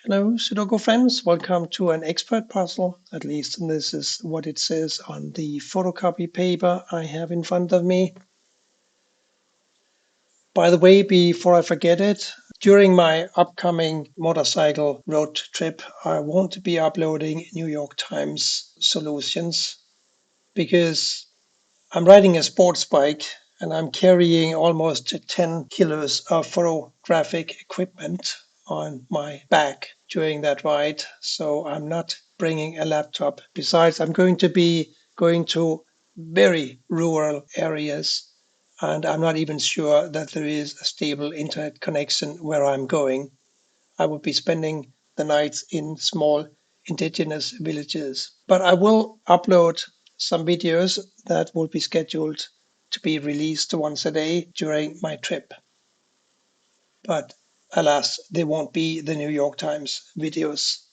Hello, Sudoku friends. Welcome to an expert puzzle. At least this is what it says on the photocopy paper I have in front of me. By the way, before I forget it, during my upcoming motorcycle road trip, I won't be uploading New York Times solutions because I'm riding a sports bike and I'm carrying almost 10 kilos of photographic equipment on my back during that ride. So I'm not bringing a laptop. Besides, I'm going to be going to very rural areas and I'm not even sure that there is a stable internet connection where I'm going. I will be spending the nights in small indigenous villages. But I will upload some videos that will be scheduled to be released once a day during my trip. But alas, they won't be the New York Times videos.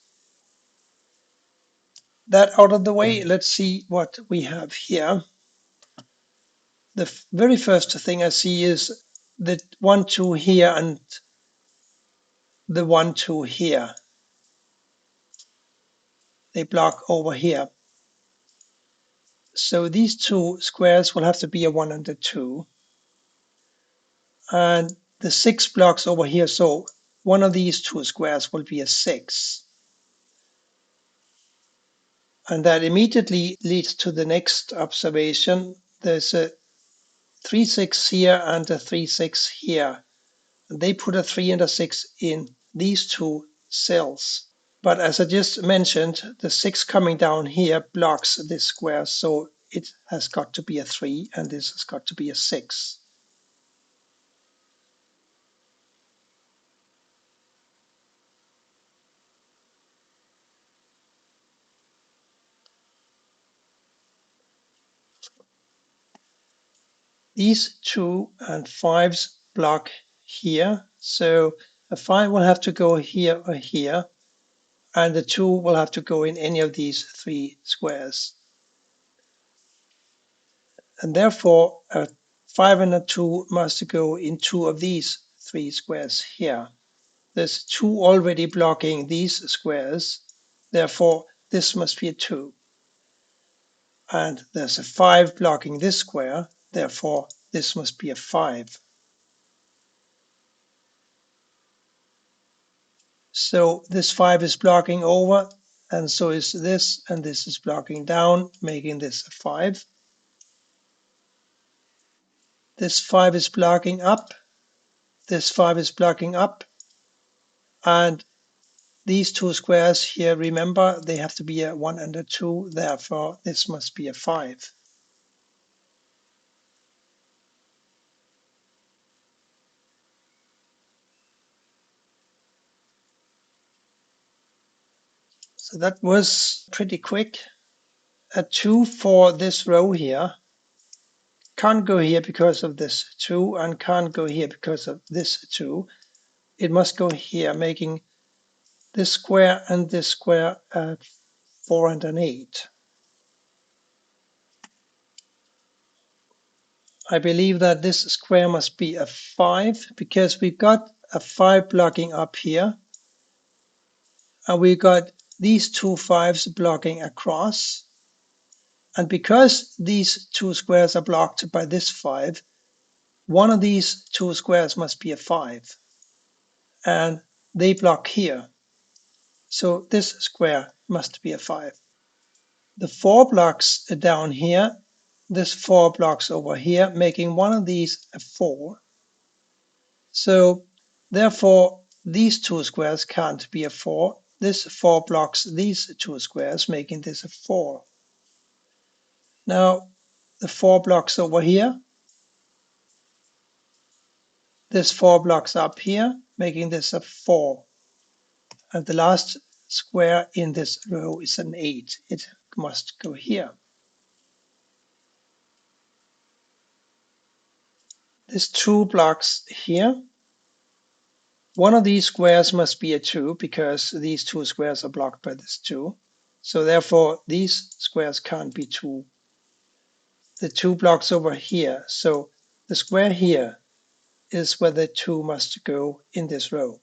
That out of the way, let's see what we have here. The very first thing I see is the 1, 2 here and the 1, 2 here. They block over here. So these two squares will have to be a 1 and a 2. And the 6 blocks over here, so one of these two squares will be a 6. And that immediately leads to the next observation. There's a 3, 6 here and a 3, 6 here. And they put a 3 and a 6 in these two cells. But as I just mentioned, the 6 coming down here blocks this square, so it has got to be a 3 and this has got to be a 6. These 2 and 5s block here, so a 5 will have to go here or here, and the 2 will have to go in any of these 3 squares. And therefore, a 5 and a 2 must go in 2 of these 3 squares here. There's 2 already blocking these squares, therefore this must be a 2. And there's a 5 blocking this square, therefore this must be a 5. So this 5 is blocking over, and so is this, and this is blocking down, making this a 5. This 5 is blocking up, this 5 is blocking up, and these two squares here, remember, they have to be a 1 and a 2, therefore this must be a 5. So that was pretty quick. A 2 for this row here can't go here because of this 2 and can't go here because of this 2. It must go here, making this square and this square at 4 and an 8. I believe that this square must be a 5 because we've got a 5 blocking up here and we got these two 5s blocking across. And because these two squares are blocked by this 5, one of these two squares must be a 5 and they block here. So this square must be a 5. The 4 blocks down here, this 4 blocks over here, making one of these a 4. So therefore, these two squares can't be a 4. This 4 blocks these two squares, making this a 4. Now, the 4 blocks over here, this 4 blocks up here, making this a 4. And the last square in this row is an 8. It must go here. There's 2 blocks here. One of these squares must be a 2 because these two squares are blocked by this 2. So therefore, these squares can't be 2. The 2 blocks over here. So the square here is where the 2 must go in this row.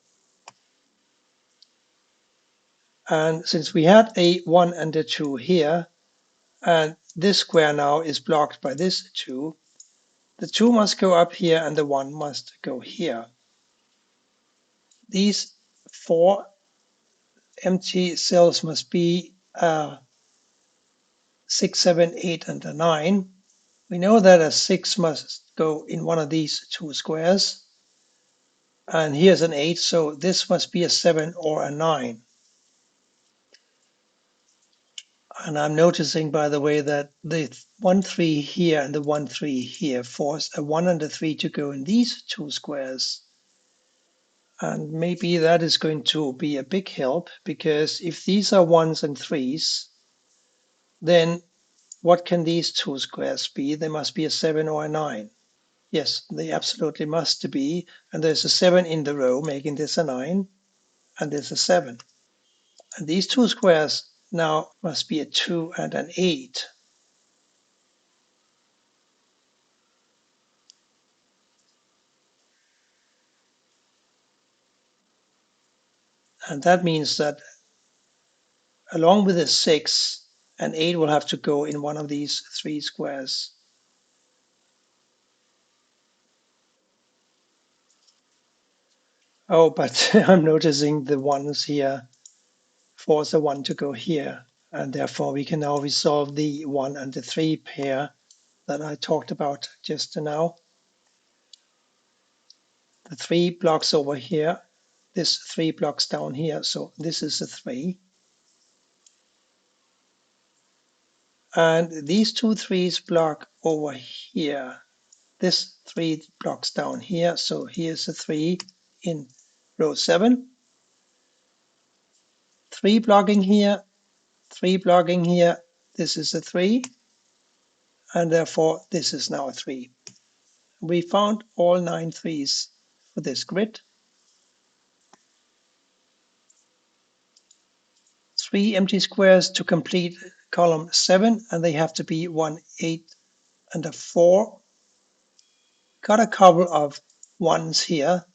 And since we had a 1 and a 2 here, and this square now is blocked by this 2, the 2 must go up here and the 1 must go here. These 4 empty cells must be 6, 7, 8, and a 9. We know that a 6 must go in one of these 2 squares. And here's an 8, so this must be a 7 or a 9. And I'm noticing, by the way, that the 1, 3 here and the 1, 3 here force a 1 and a 3 to go in these 2 squares. And maybe that is going to be a big help, because if these are 1s and 3s, then what can these 2 squares be? They must be a 7 or a 9. Yes, they absolutely must be. And there's a 7 in the row, making this a 9, and there's a 7. And these 2 squares now must be a 2 and an 8. And that means that along with a 6, an 8 will have to go in one of these 3 squares. Oh, but I'm noticing the ones here force a 1 to go here. And therefore we can now resolve the 1 and the 3 pair that I talked about just now. The 3 blocks over here, this 3 blocks down here, so this is a 3. And these 2 3s block over here. This 3 blocks down here, so here's a 3 in row 7. 3 blocking here, 3 blocking here, this is a 3, and therefore this is now a 3. We found all 9 threes for this grid. 3 empty squares to complete column 7, and they have to be 1, 8, and a 4. Got a couple of 1s here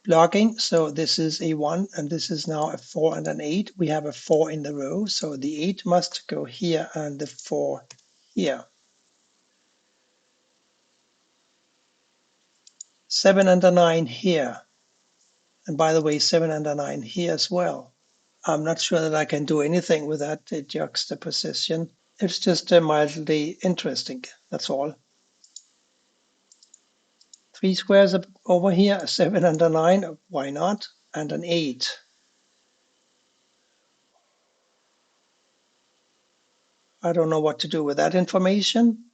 blocking, so this is a 1, and this is now a 4 and an 8. We have a 4 in the row, so the 8 must go here and the 4 here. 7 and a 9 here. And by the way, 7 and a 9 here as well. I'm not sure that I can do anything with that juxtaposition. It's just mildly interesting, that's all. 3 squares over here, a 7 and a 9, why not? And an 8. I don't know what to do with that information.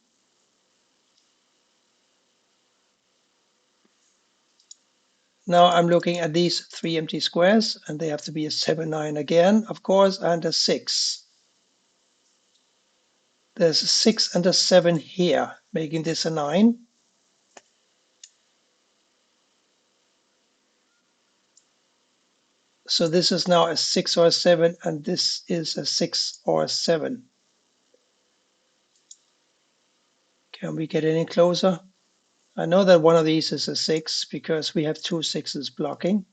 Now I'm looking at these 3 empty squares, and they have to be a 7, 9 again, of course, and a 6. There's a 6 and a 7 here, making this a 9. So this is now a 6 or a 7, and this is a 6 or a 7. Can we get any closer? I know that one of these is a 6 because we have 2 6s blocking.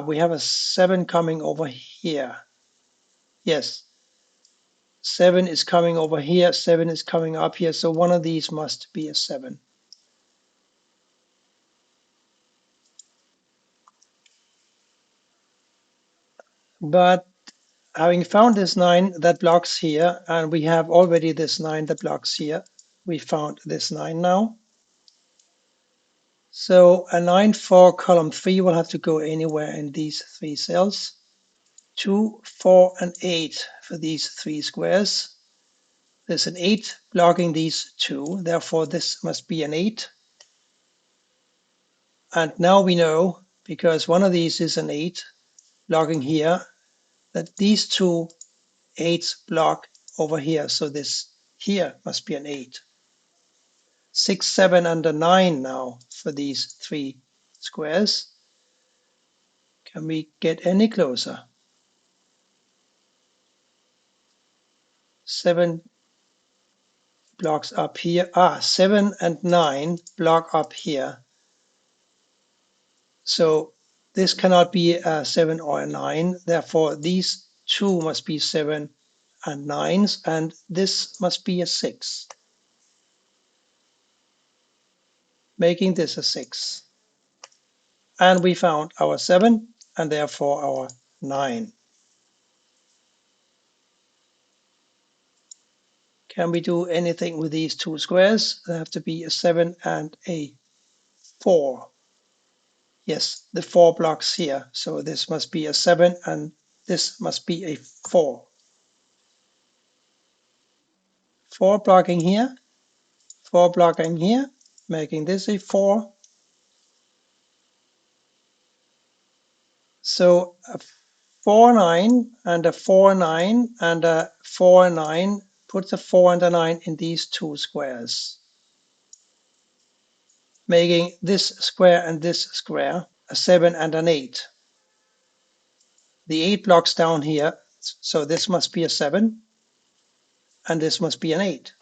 We have a 7 coming over here. Yes, 7 is coming over here, 7 is coming up here, so one of these must be a 7. But having found this 9 that blocks here, and we have already this 9 that blocks here, we found this 9 now. So a 9 for column 3 will have to go anywhere in these 3 cells. 2, 4, and 8 for these 3 squares. There's an 8 blocking these 2, therefore this must be an 8. And now we know, because one of these is an 8 blocking here, that these 2 8s block over here. So this here must be an 8. 6, 7, and a 9 now for these 3 squares. Can we get any closer? 7 blocks up here. 7 and 9 block up here. So This cannot be a 7 or a 9. Therefore, these two must be 7 and 9s, and this must be a 6, making this a 6. And we found our 7 and therefore our 9. Can we do anything with these two squares? There have to be a 7 and a 4. Yes, the 4 blocks here. So this must be a 7 and this must be a 4. 4 blocking here, 4 blocking here, making this a 4. So a 4, 9 and a 4, 9 and a 4, 9. Put the 4 and the 9 in these two squares, making this square and this square a 7 and an 8. The 8 blocks down here, so this must be a 7 and this must be an 8.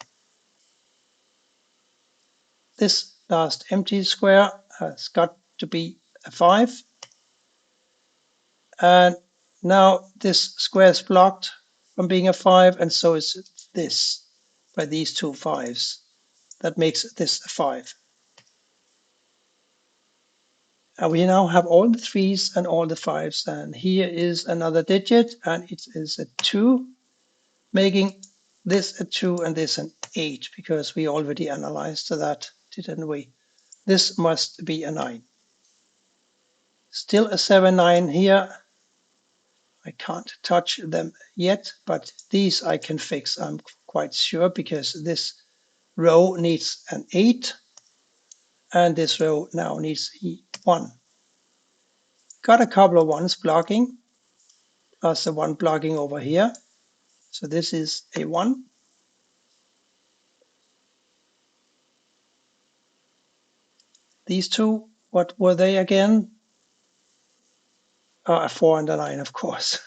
This last empty square has got to be a 5. And now this square is blocked from being a 5, and so is this by these two 5s. That makes this a 5. And we now have all the 3s and all the 5s. And here is another digit, and it is a 2, making this a 2 and this an 8, because we already analyzed that, didn't we? This must be a 9. Still a 7, 9 here. I can't touch them yet, but these I can fix, I'm quite sure, because this row needs an 8, and this row now needs a 1. Got a couple of 1s blocking, plus the 1 blocking over here. So this is a 1. These two, what were they again? A 4 and a 9, of course.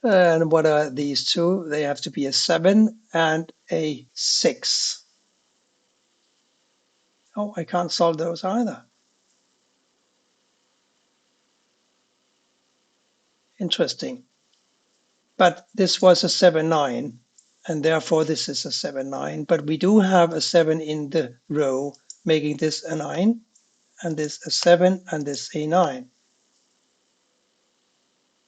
And what are these two? They have to be a 7 and a 6. Oh, I can't solve those either. Interesting. But this was a 7, 9, and therefore this is a 7, 9. But we do have a 7 in the row, making this a 9, and this a 7, and this a 9.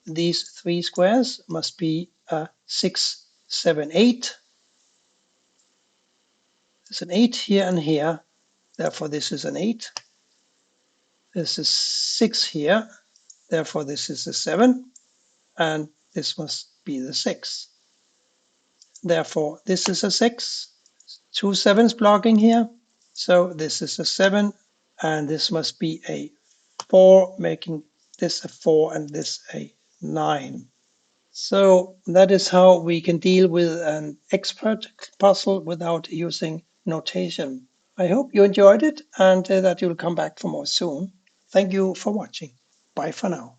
These three squares must be a 6, 7, 8. There's an 8 here and here, therefore this is an 8. This is 6 here, therefore this is a 7, and this must be the 6. Therefore this is a 6, two 7s blocking here, so this is a 7, and this must be a 4, making this a 4 and this a 9. So that is how we can deal with an expert puzzle without using notation. I hope you enjoyed it and that you'll come back for more soon. Thank you for watching. Bye for now.